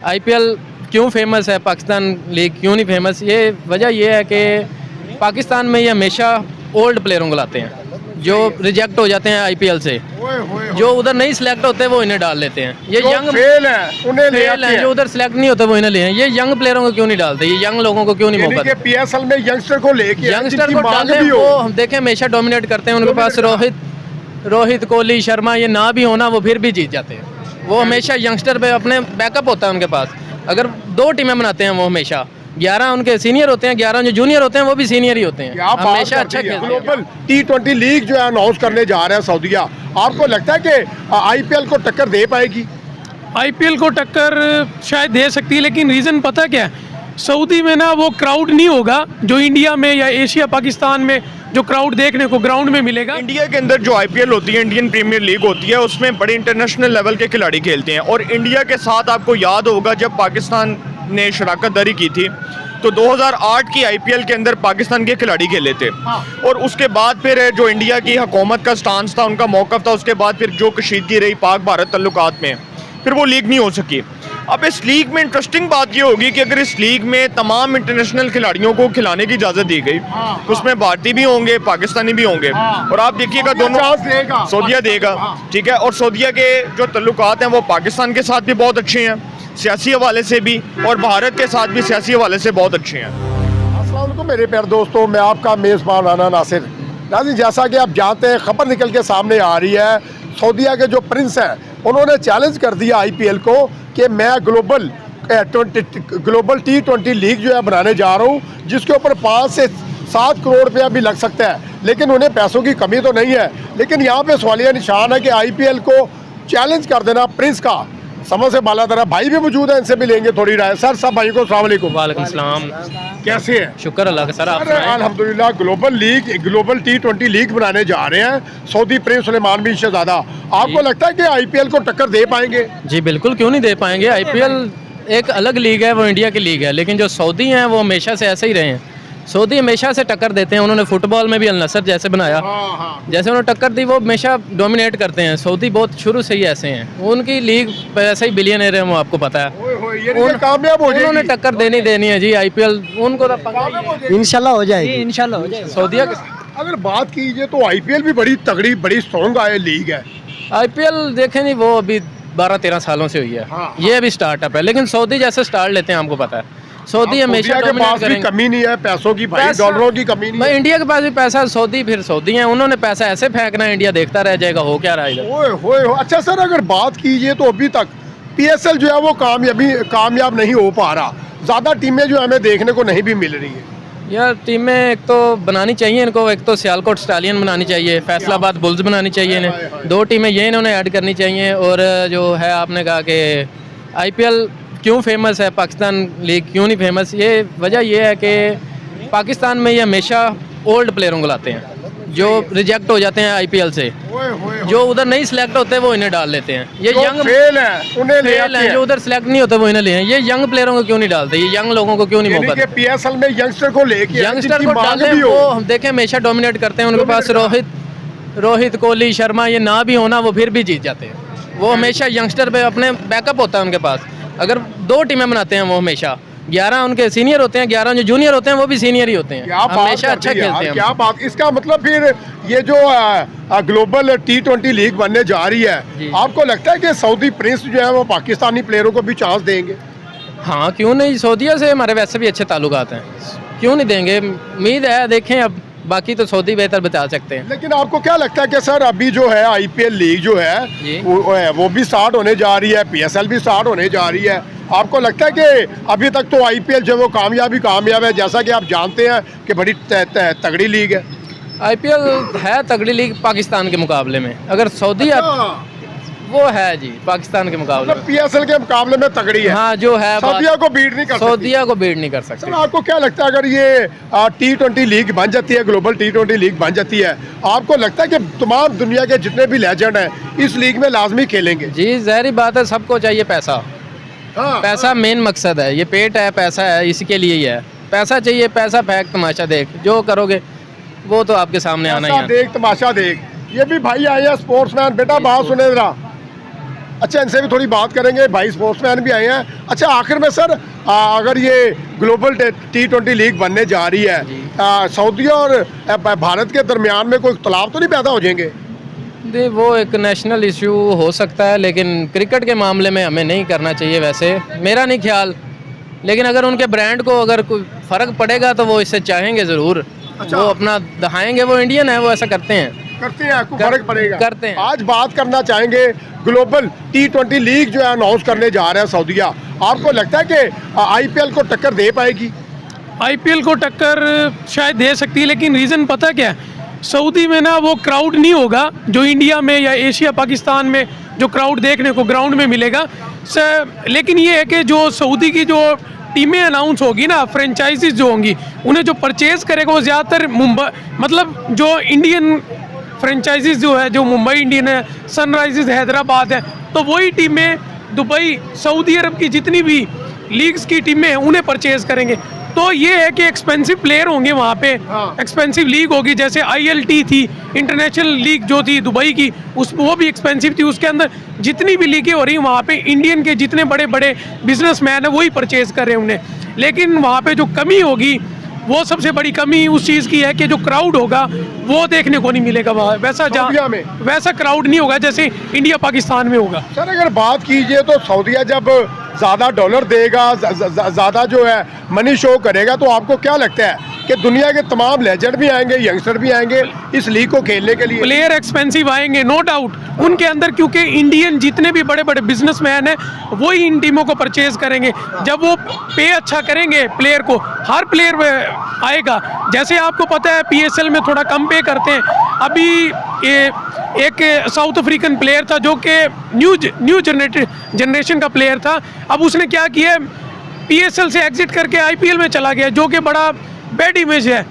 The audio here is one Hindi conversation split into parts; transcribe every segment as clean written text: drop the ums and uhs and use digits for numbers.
आईपीएल क्यों फेमस है, पाकिस्तान लीग क्यों नहीं फेमस, ये वजह ये है कि पाकिस्तान में ये हमेशा ओल्ड प्लेयरों को लाते हैं जो रिजेक्ट हो जाते हैं आईपीएल से। जो उधर नहीं सिलेक्ट होते वो इन्हें डाल लेते हैं। ये यंग फेल है उन्हें ले आते हैं। जो उधर सिलेक्ट नहीं होते वो इन्हें ले हैं। ये यंग प्लेयरों को क्यों नहीं डालते, ये यंग लोगों को क्यों नहीं मौका देते? पीएसएल में यंगस्टर को लेके यंगस्टर को डालते हैं, वो हम देखें हमेशा डोमिनेट करते हैं। उनके पास रोहित कोहली शर्मा ये ना भी होना वो फिर भी जीत जाते हैं। वो हमेशा यंगस्टर पे अपने बैकअप होता है उनके पास। अगर 2 टीमें बनाते हैं वो हमेशा 11 उनके सीनियर होते हैं, 11 जो जूनियर होते हैं वो भी सीनियर ही होते हैं, हमेशा अच्छा खेलते हैं। ग्लोबल T20 लीग जो है अनाउंस करने जा रहा है सऊदीया, आपको लगता है कि आईपीएल को टक्कर दे पाएगी? आईपीएल को टक्कर शायद दे सकती है, लेकिन रीज़न पता क्या है, सऊदी में ना वो क्राउड नहीं होगा जो इंडिया में या एशिया पाकिस्तान में जो क्राउड देखने को ग्राउंड में मिलेगा। इंडिया के अंदर जो आईपीएल होती है, इंडियन प्रीमियर लीग होती है, उसमें बड़े इंटरनेशनल लेवल के खिलाड़ी खेलते हैं। और इंडिया के साथ आपको याद होगा जब पाकिस्तान ने शराकत दारी की थी तो 2008 की आईपीएल के अंदर पाकिस्तान के खिलाड़ी खेले थे। और उसके बाद फिर जो इंडिया की हुकूमत का स्टांस था, उनका मौक़िफ़ था, उसके बाद फिर जो कशीदगी रही पाक भारत तल्लुकात में, फिर वो लीग नहीं हो सकी। अब इस लीग में इंटरेस्टिंग बात ये होगी कि अगर इस लीग में तमाम इंटरनेशनल खिलाड़ियों को खिलाने की इजाज़त दी गई तो उसमें भारतीय भी होंगे, पाकिस्तानी भी होंगे। और आप देखिएगा दोनों सऊदीया देगा, ठीक है। और सऊदीया के जो तल्लुकात हैं वो पाकिस्तान के साथ भी बहुत अच्छे हैं सियासी हवाले से भी, और भारत के साथ भी सियासी हवाले से बहुत अच्छे हैं। अस्सलाम वालेकुम मेरे प्यारे दोस्तों, मैं आपका मेज़बान राना नासिर। नाज़रीन, जैसा कि आप जानते हैं, खबर निकल के सामने आ रही है, सऊदीया के जो प्रिंस हैं उन्होंने चैलेंज कर दिया आईपीएल को कि मैं ग्लोबल T20 लीग जो है बनाने जा रहा हूँ, जिसके ऊपर 5 से 7 करोड़ रुपया भी लग सकता है। लेकिन उन्हें पैसों की कमी तो नहीं है, लेकिन यहाँ पे सवालिया निशान है कि आईपीएल को चैलेंज कर देना प्रिंस का समझ से बाला तरह। भाई भी मौजूद है, इनसे भी लेंगे थोड़ी राय। सर सब भाई को अस्सलाम वालेकुम। वालेकुम सलाम, कैसे हैं? शुक्र अल्लाह का। सर आप अल्हम्दुलिल्लाह। ग्लोबल T20 लीग बनाने जा रहे हैं सऊदी प्रिंस सुलेमान बिन शहजादा, आपको लगता है कि आईपीएल को टक्कर दे पाएंगे? जी बिल्कुल, क्यों नहीं दे पाएंगे। आईपीएल एक अलग लीग है, वो इंडिया की लीग है, लेकिन जो सऊदी हैं वो हमेशा से ऐसे ही रहे हैं। सऊदी हमेशा से टक्कर देते हैं। उन्होंने फुटबॉल में भी अल नसर जैसे बनाया, जैसे उन्होंने टक्कर दी वो हमेशा डोमिनेट करते हैं। सऊदी बहुत शुरू से ही ऐसे हैं, उनकी लीग ऐसे ही बिलियनर है, वो आपको पता है। कामयाब हो उन्होंने टक्कर देनी है जी। आईपीएल उनको इंशाल्लाह हो जाएगी, इंशाल्लाह हो जाएगी। सऊदीया अगर बात कीजिए तो आईपीएल भी बड़ी तगड़ी बड़ी स्ट्रॉन्ग लीग है। आईपीएल देखें नहीं, वो अभी 12-13 सालों से हुई है। ये अभी स्टार्टअप है, लेकिन सऊदी जैसे स्टार्ट लेते हैं आपको पता है। सऊदी हमेशा के पास भी कमी नहीं है पैसों की, भाई डॉलरों की कमी नहीं है। इंडिया के पास भी पैसा, सऊदी फिर सऊदी है, उन्होंने पैसा ऐसे फेंकना है, इंडिया देखता रह जाएगा हो क्या रहा है। अच्छा सर, अगर बात कीजिए तो अभी तक पीएसएल जो है वो कामयाब नहीं हो पा रहा। ज़्यादा टीमें जो हमें देखने को नहीं भी मिल रही है। यार टीमें एक तो बनानी चाहिए इनको, एक तो सियालकोट स्टालियन बनानी चाहिए, फैसलाबाद बुल्स बनानी चाहिए इन्हें। 2 टीमें ये इन्होंने ऐड करनी चाहिए। और जो है आपने कहा कि आईपीएल क्यों फेमस है, पाकिस्तान लीग क्यों नहीं फेमस, ये वजह ये है कि पाकिस्तान में ये हमेशा ओल्ड प्लेयरों को लाते हैं जो रिजेक्ट हो जाते हैं आईपीएल से। जो उधर नहीं सिलेक्ट होते वो इन्हें डाल लेते हैं। ये यंग फेल है उन्हें ले आते हैं। जो उधर सिलेक्ट नहीं होते वो इन्हें ले हैं। ये यंग प्लेयरों को क्यों नहीं डालते, ये यंग लोगों को क्यों नहीं मौका देते? पीएसएल में यंगस्टर को लेके यंगस्टर को डालते हैं, वो हम देखें हमेशा डोमिनेट करते हैं। उनके पास रोहित कोहली शर्मा ये ना भी होना वो फिर भी जीत जाते हैं। वो हमेशा यंगस्टर पे अपने बैकअप होता है उनके पास। अगर 2 टीमें बनाते हैं वो हमेशा 11 उनके सीनियर होते हैं, 11 जो जूनियर होते हैं वो भी सीनियर ही होते हैं, हमेशा अच्छा खेलते हैं। क्या बात, इसका मतलब फिर ये जो ग्लोबल T20 लीग बनने जा रही है, आपको लगता है कि सऊदी प्रिंस जो है वो पाकिस्तानी प्लेयरों को भी चांस देंगे? हाँ क्यों नहीं, सऊदीया से हमारे वैसे भी अच्छे ताल्लुकात हैं, क्यों नहीं देंगे। उम्मीद है, देखें अब बाकी तो सऊदी बेहतर बता सकते हैं। लेकिन आपको क्या लगता है कि सर अभी जो है आईपीएल लीग जो है वो भी स्टार्ट होने जा रही है, पीएसएल भी स्टार्ट होने जा रही है, आपको लगता है कि अभी तक तो आईपीएल जो वो कामयाब है, जैसा कि आप जानते हैं कि बड़ी तगड़ी लीग है? आईपीएल है तगड़ी लीग पाकिस्तान के मुकाबले में। अगर सऊदी वो है जी पाकिस्तान के मुकाबले में, पीएसएल के मुकाबले में तगड़ी है। हाँ जो है, सऊदीया को बीट नहीं कर सकती। सऊदीया को बीट नहीं कर सकते। आपको क्या लगता है अगर ये T20 लीग बन जाती है, ग्लोबल T20 लीग बन जाती है, आपको लगता है कि तमाम दुनिया के जितने भी लेजेंड हैं इस लीग में लाजमी खेलेंगे? जी ज़ाहिर बात है, सबको चाहिए पैसा। पैसा मेन मकसद है, ये पेट है, पैसा है, इसी के लिए ही है। पैसा चाहिए, पैसा फेंक तमाशा देख, जो करोगे वो तो आपके सामने आना ही है। देख तमाशा देख। ये भी भाई आए हैं स्पोर्ट्समैन। बेटा बात सुने जरा, अच्छा, इनसे भी थोड़ी बात करेंगे, भाई स्पोर्ट्समैन भी आए हैं। अच्छा, आखिर में सर अगर ये ग्लोबल T20 लीग बनने जा रही है, सऊदी और भारत के दरमियान में कोई इख्तलाफ तो नहीं पैदा हो जाएंगे? वो एक नेशनल इशू हो सकता है, लेकिन क्रिकेट के मामले में हमें नहीं करना चाहिए वैसे, मेरा नहीं ख्याल। लेकिन अगर उनके ब्रांड को अगर कोई फ़र्क पड़ेगा तो वो इससे चाहेंगे ज़रूर। अच्छा। वो अपना दिखाएंगे, वो इंडियन है, वो ऐसा करते हैं। आपको फर्क पड़ेगा? करते हैं। आज बात करना चाहेंगे ग्लोबल T20 लीग जो है अनाउंस करने जा रहा है सऊदीया। आपको लगता है कि IPL को टक्कर दे पाएगी? आईपीएल को टक्कर शायद दे सकती है, लेकिन रीज़न पता क्या है, सऊदी में ना वो क्राउड नहीं होगा जो इंडिया में या एशिया पाकिस्तान में जो क्राउड देखने को ग्राउंड में मिलेगा। लेकिन ये है कि जो सऊदी की जो टीमें अनाउंस होगी ना, फ्रेंचाइजीज जो होंगी, उन्हें जो परचेज करेगा वो ज़्यादातर मुंबई, मतलब जो इंडियन फ्रेंचाइजीज जो है, जो मुंबई इंडियन है, सनराइजर्स हैदराबाद है, तो वही टीमें दुबई, सऊदी अरब की जितनी भी लीग्स की टीमें हैं उन्हें परचेज करेंगे। तो ये है कि एक्सपेंसिव प्लेयर होंगे वहाँ पे, एक्सपेंसिव लीग होगी। जैसे ILT थी, इंटरनेशनल लीग जो थी दुबई की, वो भी एक्सपेंसिव थी। उसके अंदर जितनी भी लीगें हो रही हैं वहाँ पे इंडियन के जितने बड़े बड़े बिजनेसमैन हैं वही परचेज कर रहे हैं उन्हें। लेकिन वहाँ पे जो कमी होगी, वो सबसे बड़ी कमी उस चीज़ की है कि जो क्राउड होगा वो देखने को नहीं मिलेगा वहाँ, वैसा क्राउड नहीं होगा जैसे इंडिया पाकिस्तान में होगा। सर, अगर बात कीजिए तो सऊदीया जब ज़्यादा डॉलर देगा, ज़्यादा जो है मनी शो करेगा, तो आपको क्या लगता है कि दुनिया के तमाम लेजेंड भी आएंगे, यंगस्टर भी आएंगे इस लीग को खेलने के लिए? प्लेयर एक्सपेंसिव आएंगे, नो डाउट उनके अंदर, क्योंकि इंडियन जितने भी बड़े बड़े बिजनेसमैन हैं वही इन टीमों को परचेज करेंगे। जब वो पे अच्छा करेंगे प्लेयर को, हर प्लेयर आएगा। जैसे आपको पता है PSL में थोड़ा कम पे करते हैं। अभी एक साउथ अफ्रीकन प्लेयर था जो कि न्यू जनरेशन का प्लेयर था। अब उसने क्या किया, PSL से एग्जिट करके IPL में चला गया, जो कि बड़ा बैड इमेज है,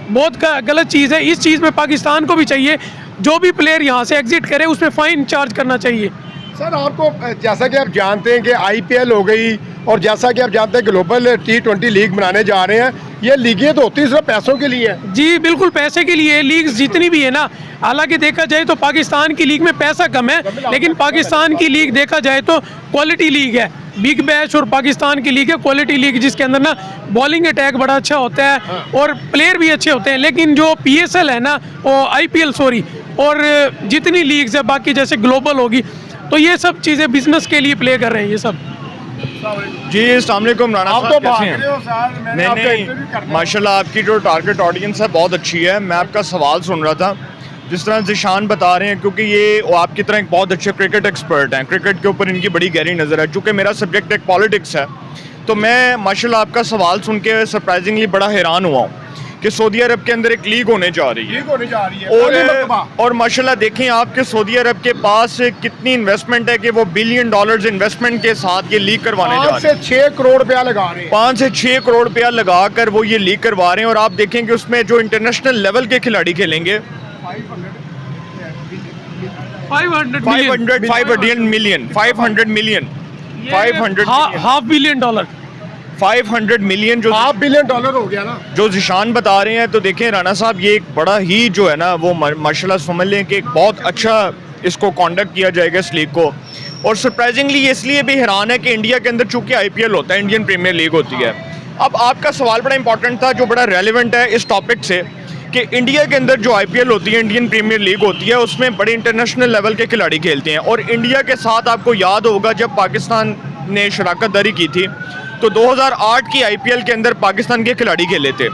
बहुत गलत चीज़ है। इस चीज़ में पाकिस्तान को भी चाहिए, जो भी प्लेयर यहाँ से एग्जिट करे उसमें फ़ाइन चार्ज करना चाहिए। सर, आपको जैसा कि आप जानते हैं कि IPL हो गई, और जैसा कि आप जानते हैं ग्लोबल T20 लीग बनाने जा रहे हैं, ये लीगें तो होती सिर्फ पैसों के लिए है। जी बिल्कुल, पैसे के लिए लीग्स जितनी भी है ना। हालांकि देखा जाए तो पाकिस्तान की लीग में पैसा कम है, लेकिन पाकिस्तान की लीग देखा जाए तो क्वालिटी लीग है। बिग बैश और पाकिस्तान की लीग है क्वालिटी लीग, जिसके अंदर ना बॉलिंग अटैक बड़ा अच्छा होता है और प्लेयर भी अच्छे होते हैं। लेकिन जो PSL है ना, वो IPL और जितनी लीग्स है बाकी जैसे ग्लोबल होगी, तो ये सब चीज़ें बिजनेस के लिए प्ले कर रहे हैं ये सब। जी, अस्सलाम वालेकुम राणा आप साहब, तो कैसे भाग रहे हो सर, मैंने आपका इंटरव्यू नहीं, करना है। माशाल्लाह आपकी जो टारगेट ऑडियंस है बहुत अच्छी है। मैं आपका सवाल सुन रहा था, जिस तरह ज़िशान बता रहे हैं, क्योंकि ये वो आपकी तरह एक बहुत अच्छे क्रिकेट एक्सपर्ट हैं, क्रिकेट के ऊपर इनकी बड़ी गहरी नज़र है। चूँकि मेरा सब्जेक्ट एक पॉलिटिक्स है, तो मैं माशाल्लाह आपका सवाल सुन के सरप्राइजिंगली बड़ा हैरान हुआ हूँ कि सऊदी अरब के अंदर एक लीग होने जा रही है। और माशाल्लाह देखें आप कि सऊदी अरब के पास कितनी इन्वेस्टमेंट है कि वो $1 बिलियन इन्वेस्टमेंट के साथ ये लीग करवाने जा रहे हैं। 5 से 6 करोड़ रुपया लगा रहे हैं। 5 से 6 करोड़ रुपया लगा कर वो ये लीग करवा रहे हैं। और आप देखें कि उसमें जो इंटरनेशनल लेवल के खिलाड़ी खेलेंगे 500 मिलियन जो $500 बिलियन हो गया ना, जो ज़िशान बता रहे हैं। तो देखें राणा साहब, ये एक बड़ा ही जो है ना वो माशाल्लाह समझ लें कि एक बहुत अच्छा इसको कंडक्ट किया जाएगा इस लीग को। और सरप्राइजिंगली ये इसलिए भी हैरान है कि इंडिया के अंदर चूँकि IPL होता है, इंडियन प्रीमियर लीग होती है। अब आपका सवाल बड़ा इंपॉर्टेंट था, जो बड़ा रेलिवेंट है इस टॉपिक से, कि इंडिया के अंदर जो IPL होती है, इंडियन प्रीमियर लीग होती है, उसमें बड़े इंटरनेशनल लेवल के खिलाड़ी खेलते हैं। और इंडिया के साथ आपको याद होगा जब पाकिस्तान ने शराकत दारी की थी, तो 2008 की IPL के अंदर पाकिस्तान के खिलाड़ी खेले थे।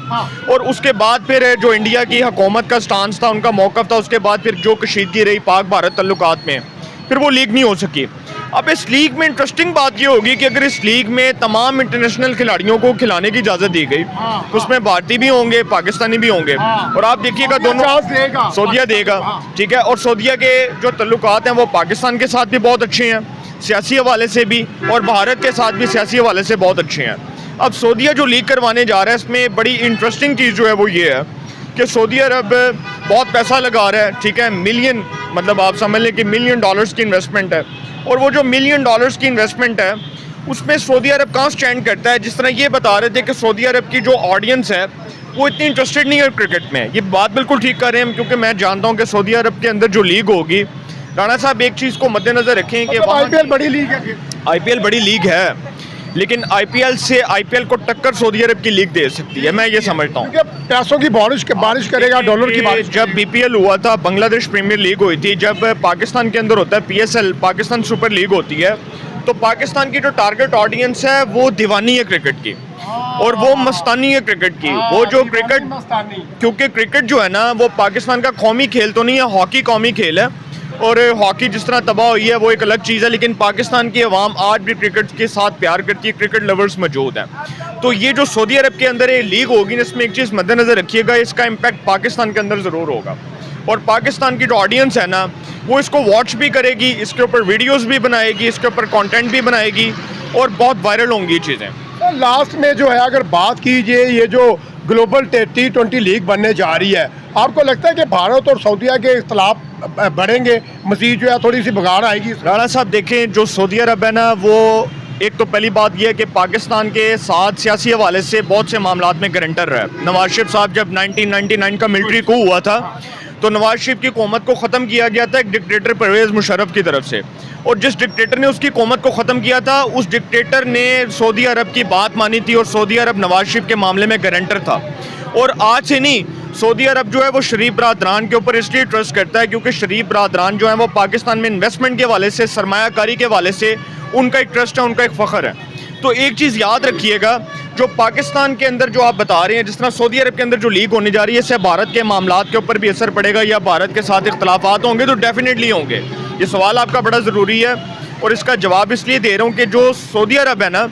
और उसके बाद फिर जो इंडिया की हुकूमत का स्टांस था, उनका मौक़िफ़ था, उसके बाद फिर जो कशीदगी रही पाक भारत तल्लुकात में, फिर वो लीग नहीं हो सकी। अब इस लीग में इंटरेस्टिंग बात ये होगी कि अगर इस लीग में तमाम इंटरनेशनल खिलाड़ियों को खिलाने की इजाज़त दी गई, तो उसमें भारतीय भी होंगे, पाकिस्तानी भी होंगे। और आप देखिएगा दोनों सऊदीया देगा, ठीक है। और सऊदीया के जो तल्लुकात हैं वो पाकिस्तान के साथ भी बहुत अच्छे हैं, सियासी हवाले से भी, और भारत के साथ भी सियासी हवाले से बहुत अच्छे हैं। अब सऊदीया जो लीग करवाने जा रहा है, इसमें बड़ी इंटरेस्टिंग चीज़ जो है वो ये है कि सऊदी अरब बहुत पैसा लगा रहा है, ठीक है। मिलियन, मतलब आप समझ लें कि $1 मिलियन की इन्वेस्टमेंट है। और वो जो $1 मिलियन की इन्वेस्टमेंट है, उसमें सऊदी अरब कहाँ स्टैंड करता है। जिस तरह ये बता रहे थे कि सऊदी अरब की जो ऑडियंस है वो इतनी इंटरेस्टेड नहीं है क्रिकेट में। ये बात बिल्कुल ठीक कर रहे हैं, क्योंकि मैं जानता हूँ कि सऊदी अरब के अंदर जो लीग होगी, राणा साहब एक चीज़ को मद्देनजर रखें कि आईपीएल बड़ी लीग है, आईपीएल बड़ी लीग है, लेकिन आईपीएल को टक्कर सऊदी अरब की लीग दे सकती है, मैं ये समझता हूँ। क्योंकि पैसों की बारिश करेगा, डॉलर की बारिश। जब बीपीएल हुआ था, बांग्लादेश प्रीमियर लीग हुई थी, जब पाकिस्तान के अंदर होता है पीएसएल, पाकिस्तान सुपर लीग होती है, तो पाकिस्तान की जो टारगेट ऑडियंस है वो दीवानी है क्रिकेट की और वो मस्तानी है क्रिकेट की। वो जो क्रिकेट, क्योंकि क्रिकेट जो है ना वो पाकिस्तान का कौमी खेल तो नहीं है, हॉकी कौमी खेल है, और हॉकी जिस तरह तबाह हुई है वो एक अलग चीज़ है, लेकिन पाकिस्तान की आवाम आज भी क्रिकेट के साथ प्यार करती है, क्रिकेट लवर्स मौजूद हैं। तो ये जो सऊदी अरब के अंदर ये लीग होगी, इसमें एक चीज़ मद्देनजर रखिएगा, इसका इम्पैक्ट पाकिस्तान के अंदर ज़रूर होगा और पाकिस्तान की जो ऑडियंस है ना वो इसको वॉच भी करेगी, इसके ऊपर वीडियोज़ भी बनाएगी, इसके ऊपर कॉन्टेंट भी बनाएगी और बहुत वायरल होंगी ये चीज़ें। तो लास्ट में जो है अगर बात कीजिए, ये जो ग्लोबल T20 लीग बनने जा रही है, आपको लगता है कि भारत और सऊदीया के इख्तलाफ बढ़ेंगे, मज़ीद जो है थोड़ी सी बगाड़ आएगी? राणा साहब देखें, जो सऊदी अरब है ना वो एक तो पहली बात यह है कि पाकिस्तान के साथ सियासी हवाले से बहुत से मामलात में गारंटर रहा है। नवाज शरीफ साहब जब 1999 का मिलिट्री कू हुआ था तो नवाज शरीफ की हुकूमत को ख़त्म किया गया था एक डिक्टेटर परवेज़ मुशर्रफ की तरफ से, और जिस डिक्टेटर ने उसकी हुकूमत को ख़त्म किया था उस डिक्टेटर ने सऊदी अरब की बात मानी थी और सऊदी अरब नवाज शरीफ के मामले में गारंटर था। और आज से नहीं, सऊदी अरब जो है वो शरीफ बरादरान के ऊपर इसलिए ट्रस्ट करता है क्योंकि शरीफ बरादरान जो है वो पाकिस्तान में इन्वेस्टमेंट के हवाले से, सरमायाकारी के हवाले से उनका एक ट्रस्ट है, उनका एक फ़ख्र है। तो एक चीज़ याद रखिएगा, जो पाकिस्तान के अंदर जो आप बता रहे हैं, जिस तरह सऊदी अरब के अंदर जो लीग होने जा रही है, इससे भारत के मामलात के ऊपर भी असर पड़ेगा या भारत के साथ इख्तलाफात होंगे? तो डेफिनेटली होंगे। ये सवाल आपका बड़ा ज़रूरी है और इसका जवाब इसलिए दे रहा हूँ कि जो सऊदी अरब है ना,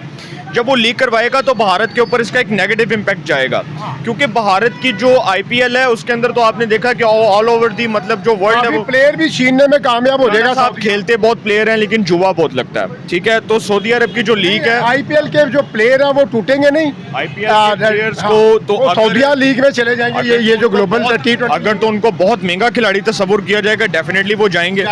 जब वो लीग करवाएगा तो भारत के ऊपर इसका एक नेगेटिव इम्पैक्ट जाएगा, क्योंकि भारत की जो आईपीएल है उसके अंदर तो आपने देखा कि ऑल ओवर दी मतलब जो वर्ल्ड है वो प्लेयर भी छीनने में कामयाब हो जाएगा। साहब खेलते बहुत प्लेयर हैं लेकिन जुआ बहुत लगता है, ठीक है। तो सऊदी अरब की जो लीग है, आईपीएल के जो प्लेयर है वो टूटेंगे नहीं, आईपीएल प्लेयर्स को तो सऊदीया लीग में चले जाएंगे। ये जो ग्लोबल T20, अगर तो उनको बहुत महंगा खिलाड़ी तस्वुर किया जाएगा, डेफिनेटली वो जाएंगे।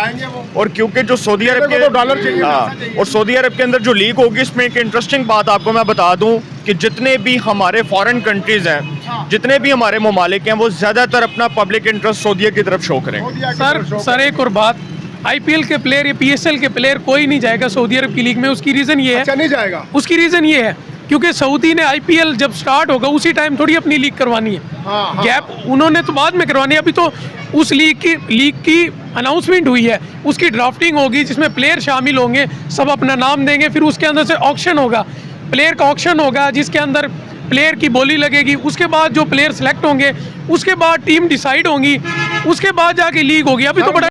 और क्योंकि जो सऊदी अरब के डॉलर चाहिए, और सऊदी अरब के अंदर जो लीग होगी, इसमें एक इंटरेस्टिंग बात आपको मैं बता दूं कि जितने भी हमारे फॉरेन कंट्रीज हैं, जितने भी हमारे ममालिक हैं, वो ज़्यादातर अपना पब्लिक इंटरेस्ट सऊदीया की तरफ शो करेंगे। सर एक और बात, आईपीएल के प्लेयर या पीएसएल के प्लेयर कोई नहीं जाएगा सऊदी अरब की लीग में। उसकी रीज़न ये है, अच्छा नहीं जाएगा, उसकी रीज़न ये है क्योंकि सऊदी ने आईपीएल जब स्टार्ट होगा उसी टाइम थोड़ी अपनी लीग करवानी है। गैप उन्होंने तो बाद में करवानी है। अभी तो उस लीग की अनाउंसमेंट हुई है, उसकी ड्राफ्टिंग होगी जिसमें प्लेयर शामिल होंगे, सब अपना नाम देंगे, फिर उसके अंदर से ऑक्शन होगा, प्लेयर का ऑक्शन होगा जिसके अंदर प्लेयर की बोली लगेगी। उसके बाद जो प्लेयर सेलेक्ट होंगे उसके बाद टीम डिसाइड होंगी, उसके बाद जाके लीग होगी। अभी तो बड़ा